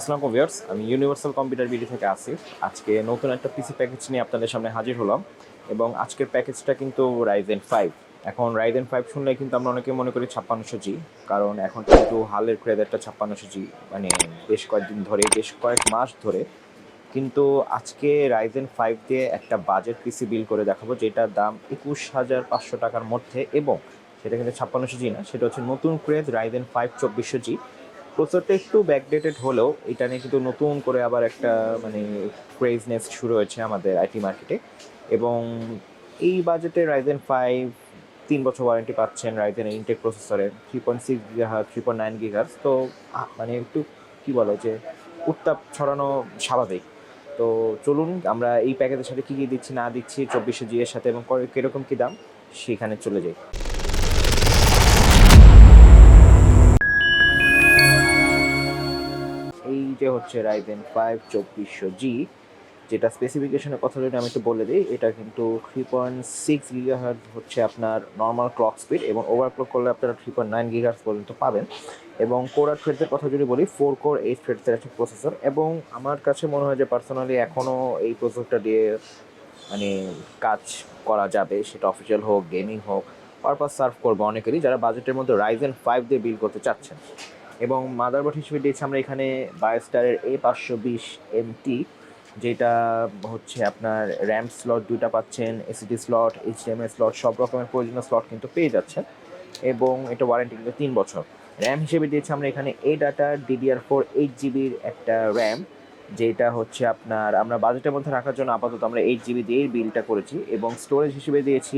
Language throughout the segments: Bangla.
আসসালামু ভিউয়ার্স, আমি ইউনিভার্সাল কম্পিউটার বিডি থেকে আসিফ। আজকে নতুন একটা পিসি প্যাকেজ নিয়ে আপনাদের সামনে হাজির হলাম এবং আজকের প্যাকেজটা কিন্তু রাইজেন 5। এখন রাইজেন 5 শুনলে কিন্তু আমরা অনেকে মনে করি 5600G, কারণ এখন কিন্তু হালের ক্রেজারটা 5600G, মানে বেশ কয়েকদিন ধরে, বেশ কয়েক মাস ধরে। কিন্তু আজকে রাইজেন 5 দিয়ে একটা বাজেট পিসি বিল্ড করে দেখাবো, যেটার দাম 21500 টাকার মধ্যে, এবং সেটা কিন্তু 5600G না, সেটা হচ্ছে নতুন ক্রেজ রাইজেন 5 2400G। প্রসেসরটা একটু ব্যাকডেটেড হলেও এটা নিয়ে কিন্তু নতুন করে আবার একটা মানে ক্রেজনেস শুরু হয়েছে আমাদের আইটি মার্কেটে। এবং এই বাজেটে রাইজেন 5 3 বছর ওয়ারেন্টি পাচ্ছেন রাইজেন ইনটেক প্রসেসরে, 3.6 GHz 3.9 GHz। তো মানে একটু কী বলে যে উত্তাপ ছড়ানো স্বাভাবিক। তো চলুন আমরা এই প্যাকেজের সাথে কী কী দিচ্ছি না দিচ্ছি 2400G এর সাথে এবং কীরকম কী দাম সেখানে চলে যাই। এই যে হচ্ছে রাইজেন 5 2400G, যেটা স্পেসিফিকেশনের কথা যদি আমি একটু বলে দিই, এটা কিন্তু 3.6 GHz হচ্ছে আপনার নর্মাল ক্লক স্পিড, এবং ওভারক্লক করলে আপনারা 3.9 GHz পর্যন্ত পাবেন। এবং কোর আর থ্রেডসের কথা যদি বলি, 4 কোর 8 থ্রেডসের একটা প্রসেসর, এবং আমার কাছে মনে হয় যে পার্সোনালি এখনও এই প্রসেসরটা দিয়ে মানে কাজ করা যাবে, সেটা অফিসিয়াল হোক, গেমিং হোক, পারপাস সার্ভ করবে অনেকেরই যারা বাজেটের মধ্যে রাইজেন 5 দিয়ে বিল্ড করতে চাচ্ছেন। এবং মাদারবোর্ড হিসেবে দিয়েছি আমরা এখানে বায়োস্টারের A520MT, যেটা হচ্ছে আপনার র্যাম স্লট 2টা পাচ্ছেন, এসএসডি স্লট, এইচডিএমআই স্লট, সব রকমের প্রয়োজনীয় স্লট কিন্তু পেয়ে যাচ্ছেন, এবং এটা ওয়ারেন্টি কিন্তু 3 বছর। র্যাম হিসেবে দিয়েছি আমরা এখানে Adata DDR4 8GB একটা র্যাম, যেটা হচ্ছে আপনার আমরা বাজেটের মধ্যে রাখার জন্য আপাতত আমরা 8GB দিয়েই বিলটা করেছি। এবং স্টোরেজ হিসেবে দিয়েছি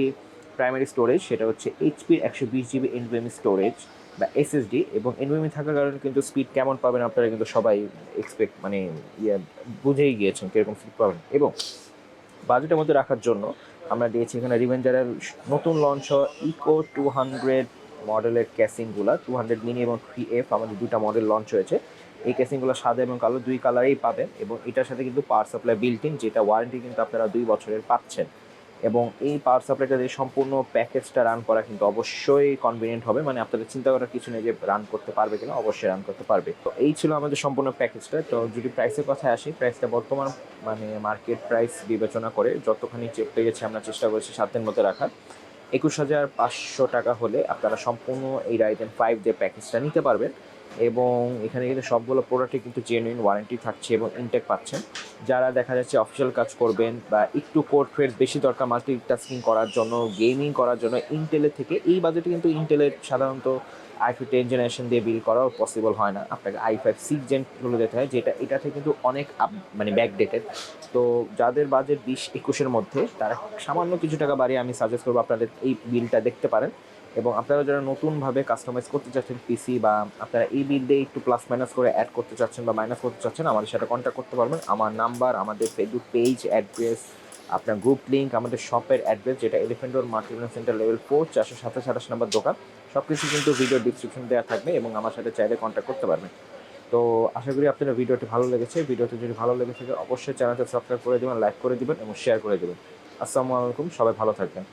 প্রাইমারি স্টোরেজ, সেটা হচ্ছে এইচপির 120GB NVMe স্টোরেজ বা এসএসডি, এবং NVMe থাকার কারণে কিন্তু স্পিড কেমন পাবেন আপনারা কিন্তু সবাই এক্সপেক্ট মানে বুঝেই গিয়েছেন কীরকম স্পিড পাবেন। এবং বাজেটের মধ্যে রাখার জন্য আমরা দিয়েছি এখানে রিভেঞ্জারের নতুন লঞ্চ হওয়া ইকো 200 মডেলের ক্যাসিংগুলো, 200 মিনি এবং 3F, আমাদের দুইটা মডেল লঞ্চ হয়েছে। এই ক্যাসিংগুলো সাদা এবং কালো দুই কালারেই পাবেন, এবং এটার সাথে কিন্তু পাওয়ার সাপ্লাই বিল্ট ইন, যেটা ওয়ারেন্টি কিন্তু আপনারা 2 বছরের পাচ্ছেন। এবং এই পাওয়ার সাপ্লাইটা দিয়ে সম্পূর্ণ প্যাকেজটা রান করা কিন্তু অবশ্যই কনভিনিয়েন্ট হবে, মানে আপনাদের চিন্তা করার কিছু নেই যে রান করতে পারবে কিনা, অবশ্যই রান করতে পারবে। তো এই ছিল আমাদের সম্পূর্ণ প্যাকেজটা। তো যদি প্রাইসের কথায় আসি, প্রাইসটা বর্তমান মানে মার্কেট প্রাইস বিবেচনা করে যতখানি পেয়েছে আমরা চেষ্টা করেছি সাধ্যের মধ্যে রাখার। 21500 টাকা হলে আপনারা সম্পূর্ণ এই রাইজেন 5 দিয়ে প্যাকেজটা নিতে পারবেন। এবং এখানে কিন্তু সবগুলো প্রোডাক্টই কিন্তু জেনুইন ওয়ারেন্টি থাকছে এবং ইনটেক পাচ্ছেন। যারা দেখা যাচ্ছে অফিসিয়াল কাজ করবেন বা একটু কোর থ্রেড বেশি দরকার মাল্টিটাস্কিং করার জন্য, গেমিং করার জন্য, ইন্টেলের থেকে এই বাজেটে কিন্তু ইন্টেলের সাধারণত i5 10 জেনারেশন দিয়ে বিল করাও পসিবল হয় না, আপনাকে i5 6 জেন চলে যেতে হয়, যেটা এটা থেকে কিন্তু অনেক মানে ব্যাকডেটেড। তো যাদের বাজেট 20-21-এর মধ্যে, তারা সামান্য কিছু টাকা বাড়িয়ে আমি সাজেস্ট করবো আপনাদের এই বিলটা দেখতে পারেন। এবং আপনারা যারা নতুনভাবে কাস্টমাইজ করতে চাচ্ছেন পিসি, বা আপনারা এই বিল দিয়ে একটু প্লাস মাইনাস করে অ্যাড করতে চাচ্ছেন বা মাইনাস করতে চাচ্ছেন, আমাদের সাথে কন্ট্যাক্ট করতে পারবেন। আমার নাম্বার, আমাদের ফেসবুক পেজ অ্যাড্রেস, আপনার গ্রুপ লিঙ্ক, আমাদের শপের অ্যাড্রেস, যেটা elephant road Multiplan centre level 4, 427 নম্বর দোকান, সব কিছু কিন্তু ভিডিও ডিসক্রিপশন দেওয়া থাকবে, এবং আমার সাথে চাইলে কন্ট্যাক্ট করতে পারবেন। তো আশা করি আপনাদের ভিডিওটি ভালো লেগেছে। ভিডিওটি যদি ভালো লেগে থাকে অবশ্যই চ্যানেলটা সাবস্ক্রাইব করে দেবেন, লাইক করে দেবেন এবং শেয়ার করে দেবেন। আসসালামু আলাইকুম, সবাই ভালো থাকবেন।